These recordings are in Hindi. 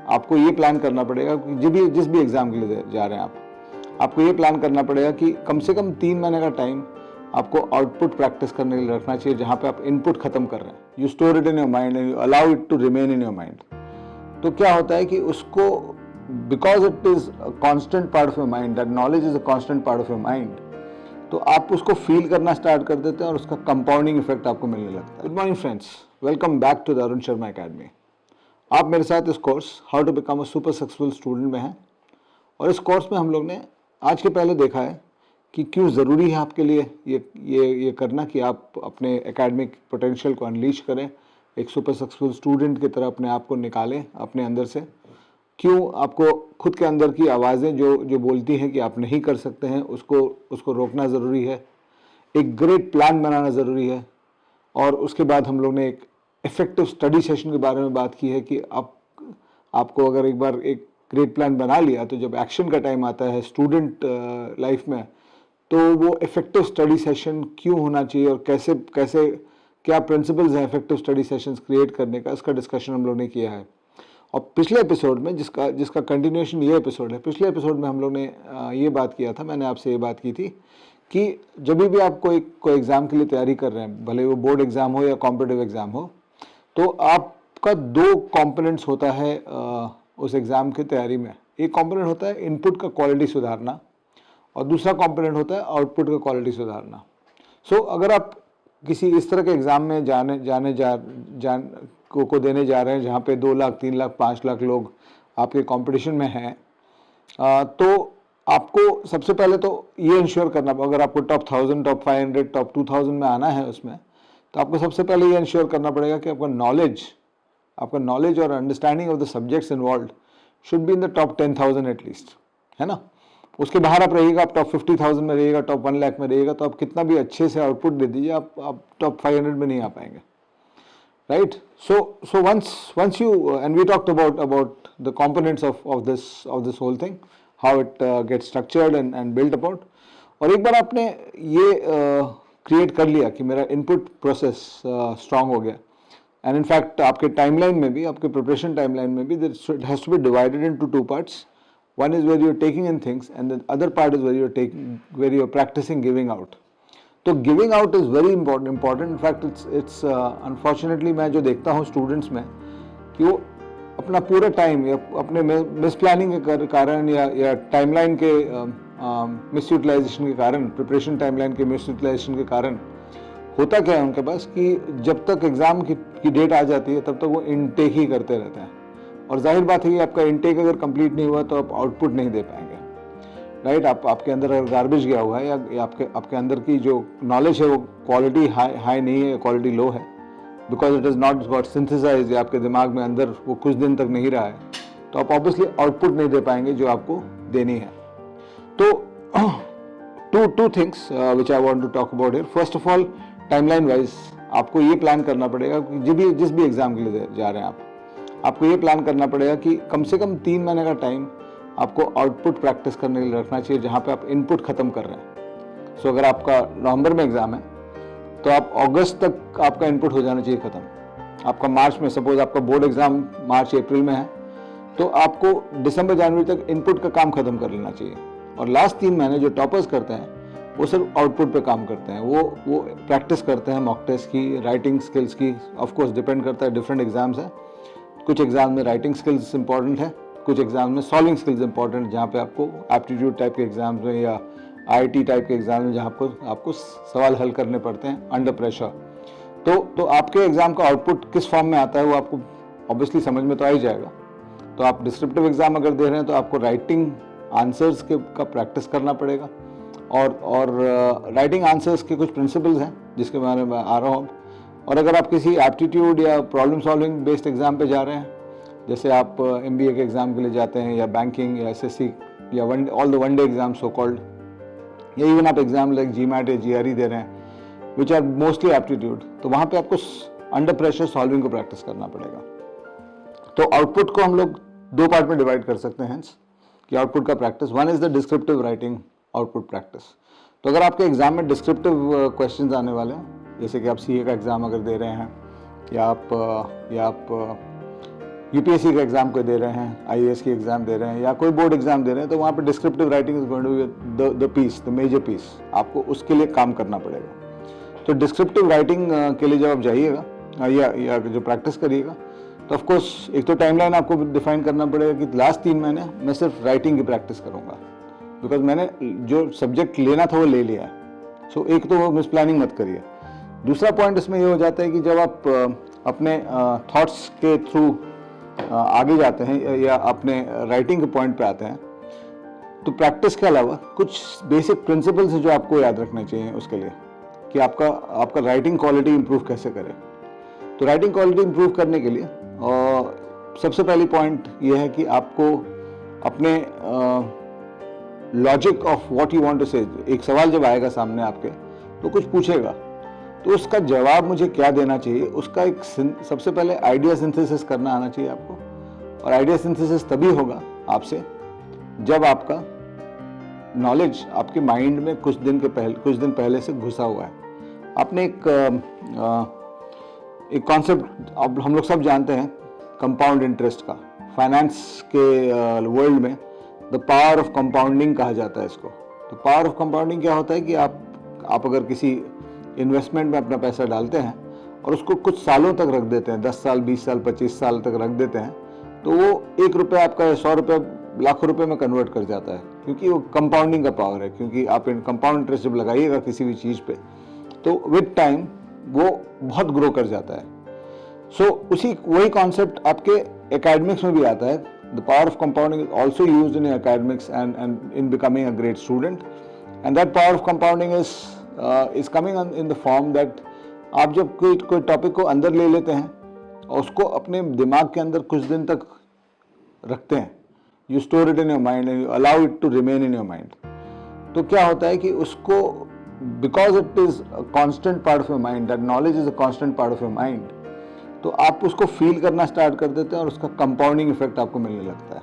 आपको ये प्लान करना पड़ेगा कि जिस भी एग्ज़ाम के लिए जा रहे हैं आपको ये प्लान करना पड़ेगा कि कम से कम 3 महीने का टाइम आपको आउटपुट प्रैक्टिस करने के लिए रखना चाहिए, जहाँ पे आप इनपुट खत्म कर रहे हैं। You store it in your mind and you allow it to remain in your mind. तो क्या होता है कि उसको, because it is a constant part of your mind, that knowledge is a constant part of your mind, तो आप उसको फील करना स्टार्ट कर देते हैं और उसका कंपाउंडिंग इफेक्ट आपको मिलने लगता है। Good morning friends, welcome back to the Arun Sharma academy. आप मेरे साथ इस course how to become a super successful student में हैं, और इस कोर्स में हम लोग ने आज के पहले देखा है कि क्यों ज़रूरी है आपके लिए ये करना कि आप अपने एकेडमिक पोटेंशियल को अनलीश करें, एक सुपर सक्सेसफुल स्टूडेंट की तरह अपने आप को निकालें अपने अंदर से। क्यों आपको खुद के अंदर की आवाज़ें जो बोलती हैं कि आप नहीं कर सकते हैं, उसको रोकना ज़रूरी है। एक ग्रेट प्लान बनाना ज़रूरी है। और उसके बाद हम लोग ने एक इफ़ेक्टिव स्टडी सेशन के बारे में बात की है कि आपको अगर एक बार एक ग्रेट प्लान बना लिया तो जब एक्शन का टाइम आता है स्टूडेंट लाइफ में, तो वो इफ़ेक्टिव स्टडी सेशन क्यों होना चाहिए और कैसे क्या प्रिंसिपल्स हैं इफ़ेक्टिव स्टडी सेशंस क्रिएट करने का, इसका डिस्कशन हम लोग ने किया है। और पिछले एपिसोड में जिसका कंटिन्यूएशन ये एपिसोड है, पिछले एपिसोड में हम लोग ने ये बात किया था, मैंने आपसे ये बात की थी कि जब भी आप कोई एग्ज़ाम के लिए तैयारी कर रहे हैं, भले वो बोर्ड एग्ज़ाम हो या कॉम्पिटिटिव एग्ज़ाम हो, तो आपका 2 कंपोनेंट्स होता है उस एग्ज़ाम की तैयारी में। एक कंपोनेंट होता है इनपुट का क्वालिटी सुधारना और दूसरा कंपोनेंट होता है आउटपुट का क्वालिटी सुधारना। सो अगर आप किसी इस तरह के एग्ज़ाम में को देने जा रहे हैं जहाँ पे 2 लाख 3 लाख 5 लाख लोग आपके कंपटीशन में हैं, तो आपको सबसे पहले तो ये इंश्योर करना, अगर आपको टॉप 1000, टॉप 500, टॉप 2000 में आना है उसमें, तो आपको सबसे पहले ये इंश्योर करना पड़ेगा कि आपका नॉलेज और understanding of the subjects involve should be in the top 10,000 at least, है ना। उसके बाहर आप रहिएगा, आप टॉप 50,000 में रहिएगा, टॉप 1 लाख में रहिएगा, तो आप कितना भी अच्छे से आउटपुट दे दीजिए, आप टॉप 500 में नहीं आ पाएंगे, right? So once you and we talked about the components of this whole thing, how it gets structured and built about. और एक बार आपने ये क्रिएट कर लिया कि मेरा इनपुट प्रोसेस स्ट्रांग हो गया, एंड इनफैक्ट आपके टाइमलाइन में भी, आपके प्रिपरेशन टाइमलाइन में भी it has to be divided into 2 parts. One is where you're taking in things and the other part is where you're practicing giving out. तो giving out is very important. In fact it's unfortunately मैं जो देखता हूँ स्टूडेंट्स में कि वो अपना पूरा टाइम या अपने मिस प्लानिंग के कारण या टाइमलाइन के मिस यूटिलाइजेशन के कारण, प्रिपरेशन टाइमलाइन के मिस यूटिलाइजेशन के कारण होता क्या है उनके पास कि जब तक एग्ज़ाम की डेट आ जाती है तब तक वो इनटेक ही करते रहते हैं। और जाहिर बात है कि आपका इनटेक अगर कंप्लीट नहीं हुआ तो आप आउटपुट नहीं दे पाएंगे, राइट। आपके अंदर अगर गार्बेज गया हुआ है या आपके अंदर की जो नॉलेज है वो क्वालिटी हाई नहीं है, क्वालिटी लो है, because it is not got synthesise, या आपके दिमाग में अंदर वो कुछ दिन तक नहीं रहा है, तो आप ऑब्वियसली आउटपुट नहीं दे पाएंगे जो आपको देनी है। तो two things which I want to talk about here. First of all, timeline wise आपको ये प्लान करना पड़ेगा कि जिस भी एग्ज़ाम के लिए जा रहे हैं आपको ये प्लान करना पड़ेगा कि कम से कम 3 महीने का टाइम आपको आउटपुट प्रैक्टिस करने के लिए रखना चाहिए, जहाँ पे आप इनपुट खत्म कर रहे हैं। सो अगर आपका नवंबर में एग्ज़ाम है तो आप अगस्त तक आपका इनपुट हो जाना चाहिए ख़त्म। आपका मार्च में, सपोज आपका बोर्ड एग्ज़ाम मार्च अप्रैल में है, तो आपको दिसंबर जनवरी तक इनपुट का काम ख़त्म कर लेना चाहिए। और लास्ट 3 महीने जो टॉपर्स करते हैं वो सिर्फ आउटपुट पे काम करते हैं, वो प्रैक्टिस करते हैं मॉक टेस्ट की, राइटिंग स्किल्स की। ऑफकोर्स डिपेंड करता है, डिफरेंट एग्ज़ाम्स हैं। कुछ एग्ज़ाम में राइटिंग स्किल्स इंपॉर्टेंट है, कुछ एग्जाम में सॉल्विंग स्किल्स इंपॉर्टेंट, जहाँ पे आपको एप्टीट्यूड टाइप के एग्जाम्स में या आईआईटी टाइप के एग्जाम में जहाँ आपको सवाल हल करने पड़ते हैं अंडर प्रेशर। तो आपके एग्जाम का आउटपुट किस फॉर्म में आता है वो आपको ऑब्वियसली समझ में तो आ ही जाएगा। तो आप डिस्क्रिप्टिव एग्जाम अगर दे रहे हैं तो आपको राइटिंग आंसर्स का प्रैक्टिस करना पड़ेगा, और राइटिंग आंसर्स के कुछ प्रिंसिपल्स हैं जिसके बारे में आ रहा हूँ। और अगर आप किसी एप्टीट्यूड या प्रॉब्लम सॉल्विंग बेस्ड एग्जाम पे जा रहे हैं, जैसे आप MBA के एग्ज़ाम के लिए जाते हैं, या बैंकिंग या SSC या all the one day exam so called, या इवन आप एग्जाम लाइक GMAT या GRE दे रहे हैं विच आर मोस्टली एप्टीट्यूड, तो वहाँ पे आपको अंडर प्रेशर सॉल्विंग को प्रैक्टिस करना पड़ेगा। तो आउटपुट को हम लोग 2 पार्ट में डिवाइड कर सकते हैं कि आउटपुट का practice. One is the descriptive writing output practice. तो अगर आपके एग्जाम में डिस्क्रिप्टिव क्वेश्चंस आने वाले हैं, जैसे कि आप CA का एग्ज़ाम अगर दे रहे हैं, या आप यूपीएससी का एग्जाम कोई दे रहे हैं, आईएएस की एग्जाम दे रहे हैं या कोई बोर्ड एग्जाम दे रहे हैं, तो वहाँ पे descriptive writing is going to be the piece, the major piece. आपको उसके लिए काम करना पड़ेगा। तो डिस्क्रिप्टिव राइटिंग के लिए जब आप जाइएगा या जो प्रैक्टिस करिएगा, तो ऑफकोर्स एक तो टाइमलाइन आपको डिफाइन करना पड़ेगा कि लास्ट 3 महीने मैं सिर्फ राइटिंग की प्रैक्टिस करूँगा, बिकॉज मैंने जो सब्जेक्ट लेना था वो ले लिया है। सो एक तो वो मिस प्लानिंग मत करिए। दूसरा पॉइंट इसमें ये हो जाता है कि जब आप अपने थॉट्स के थ्रू आगे जाते हैं या अपने राइटिंग के पॉइंट पे आते हैं, तो प्रैक्टिस के अलावा कुछ बेसिक प्रिंसिपल्स हैं जो आपको याद रखने चाहिए उसके लिए कि आपका राइटिंग क्वालिटी इंप्रूव कैसे करें। तो राइटिंग क्वालिटी इंप्रूव करने के लिए सबसे पहली पॉइंट ये है कि आपको अपने logic of what you want to say, एक सवाल जब आएगा सामने आपके तो कुछ पूछेगा, तो उसका जवाब मुझे क्या देना चाहिए, उसका एक सबसे पहले आइडिया सिंथेसिस करना आना चाहिए आपको। और आइडिया सिंथेसिस तभी होगा आपसे जब आपका नॉलेज आपके माइंड में कुछ दिन पहले से घुसा हुआ है। आपने एक कॉन्सेप्ट अब हम लोग सब जानते हैं कंपाउंड इंटरेस्ट का, फाइनेंस के वर्ल्ड में द पावर ऑफ कंपाउंडिंग कहा जाता है इसको। तो पावर ऑफ कंपाउंडिंग क्या होता है कि आप अगर किसी इन्वेस्टमेंट में अपना पैसा डालते हैं और उसको कुछ सालों तक रख देते हैं, 10 साल 20 साल 25 साल तक रख देते हैं, तो वो 1 रुपये आपका 100 रुपये लाखों रुपए में कन्वर्ट कर जाता है, क्योंकि वो कंपाउंडिंग का पावर है। क्योंकि आप कंपाउंड इंटरेस्ट जब लगाइएगा किसी भी चीज़ पे, तो विद टाइम वो बहुत ग्रो कर जाता है। वही कॉन्सेप्ट आपके एकेडमिक्स में भी आता है। The power of compounding is also used in academics and in becoming a great student, and that power of compounding is coming in the form that आप जब कोई टॉपिक को अंदर ले लेते हैं और उसको अपने दिमाग के अंदर कुछ दिन तक रखते हैं, you store it in your mind and you allow it to remain in your mind, तो क्या होता है कि उसको, because it is a constant part of your mind, that knowledge is a constant part of your mind, तो आप उसको फील करना स्टार्ट कर देते हैं और उसका कंपाउंडिंग इफेक्ट आपको मिलने लगता है।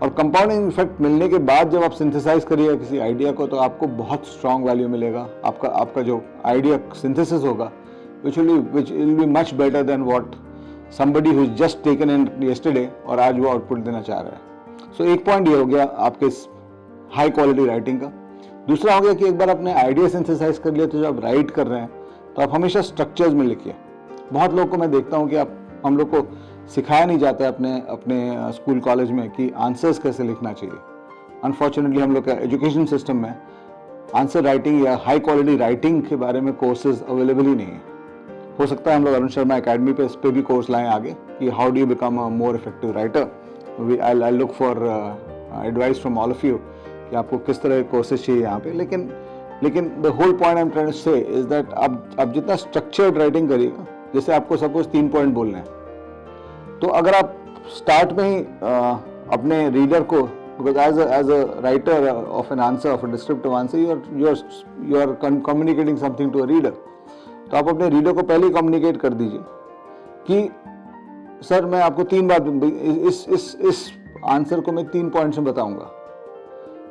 और कंपाउंडिंग इफेक्ट मिलने के बाद जब आप सिंथेसाइज करिएगा किसी आइडिया को, तो आपको बहुत स्ट्रॉन्ग वैल्यू मिलेगा। आपका जो आइडिया सिंथेसिस होगा which will be much better than what somebody who's just taken in yesterday और आज वो आउटपुट देना चाह रहा है। सो एक पॉइंट ये हो गया आपके हाई क्वालिटी राइटिंग का। दूसरा हो गया कि एक बार आपने आइडिया सिंथेसाइज कर लिया, तो जब आप राइट कर रहे हैं तो आप हमेशा स्ट्रक्चर्स में लिखिए। बहुत लोग को मैं देखता हूँ कि हम लोग को सिखाया नहीं जाता है अपने स्कूल कॉलेज में कि आंसर्स कैसे लिखना चाहिए। अनफॉर्चुनेटली हम लोग का एजुकेशन सिस्टम में आंसर राइटिंग या हाई क्वालिटी राइटिंग के बारे में कोर्सेज अवेलेबल ही नहीं है। हो सकता है हम लोग अरुण शर्मा एकेडमी पे इस पे भी कोर्स लाएं आगे कि how do you become a more effective writer. I look for advice from all of you कि आपको किस तरह के कोर्सेज चाहिए यहाँ पे। लेकिन the whole point I am trying to say is that आप जितना स्ट्रक्चर्ड राइटिंग करिएगा, जैसे आपको सपोज 3 पॉइंट बोलने हैं, तो अगर आप स्टार्ट में ही अपने रीडर को, because as a writer of an answer, of a descriptive answer, you are communicating something to a reader, तो आप अपने रीडर को पहले ही कम्युनिकेट कर दीजिए कि सर मैं आपको 3 बात, इस आंसर को मैं 3 पॉइंट्स में बताऊंगा।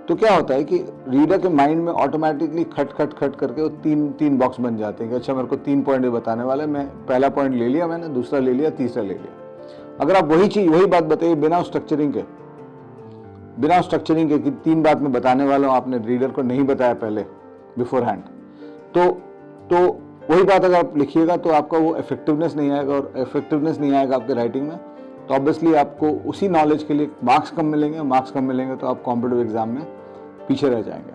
तो क्या होता है कि रीडर के माइंड में ऑटोमेटिकली खट करके वो तीन बॉक्स बन जाते हैं कि अच्छा मेरे को 3 पॉइंट बताने वाला है, मैं पहला पॉइंट ले लिया, मैंने दूसरा ले लिया, तीसरा ले लिया। अगर आप वही बात बताइए बिना स्ट्रक्चरिंग के कि 3 बात में बताने वाला हूँ, आपने रीडर को नहीं बताया पहले बिफोर हैंड, तो वही बात अगर आप लिखिएगा तो आपका वो इफेक्टिवनेस नहीं आएगा, और इफेक्टिवनेस नहीं आएगा आपके राइटिंग में, तो ऑब्वियसली आपको उसी नॉलेज के लिए मार्क्स कम मिलेंगे, तो आप कॉम्पिटिटिव एग्जाम में पीछे रह जाएंगे।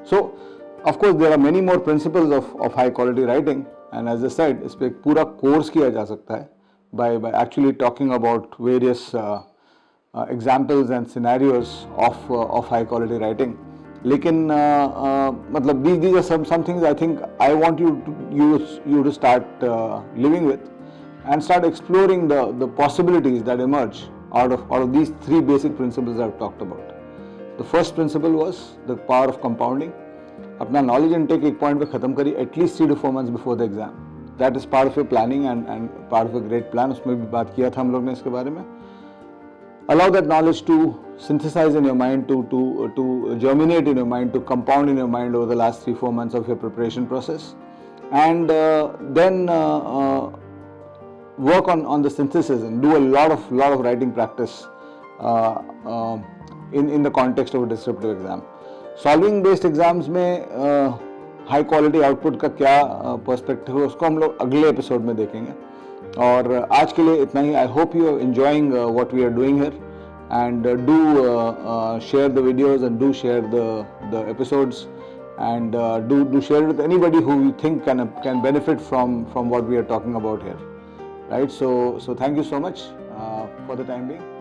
So of course there are many more principles of high quality writing, and as I said इस पे एक पूरा कोर्स किया जा सकता है by actually talking about various examples and scenarios of high quality writing. लेकिन मतलब these are some things I think I want you to start living with and start exploring the possibilities that emerge out of these 3 basic principles I've talked about. The first principle was the power of compounding. अपना knowledge intake एक point पे खत्म करिए at least 3 to 4 months before the exam. That is part of your planning and part of a great plan. उसमें भी बात किया था हम लोग ने इसके बारे में. Allow that knowledge to synthesize in your mind, to germinate in your mind, to compound in your mind over the last 3-4 months of your preparation process. And then work on the synthesis and do a lot of writing practice in the context of a descriptive exam. Solving based exams में हाई क्वालिटी आउटपुट का क्या पर्सपेक्टिव है उसको हम लोग अगले एपिसोड में देखेंगे. और आज के लिए इतना ही. I hope you are enjoying what we are doing here, and do share the videos and do share the episodes, and do share it with anybody who you think can benefit from what we are talking about here, right? So thank you so much for the time being.